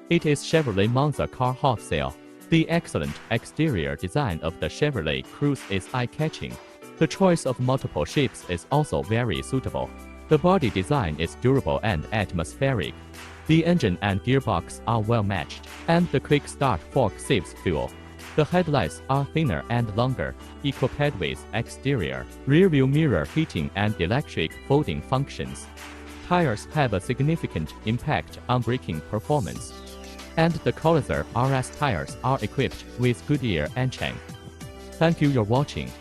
It is Chevrolet Monza car hot sale. The excellent exterior design of the Chevrolet Cruze is eye-catching. The choice of multiple shapes is also very suitable. The body design is durable and atmospheric. The engine and gearbox are well matched, and the quick start fork saves fuel. The headlights are thinner and longer, equipped with exterior, rear-view mirror heating and electric folding functions. Tires have a significant impact on braking performance. And the Corsair RS tires are equipped with Goodyear Anchang. Thank you for watching.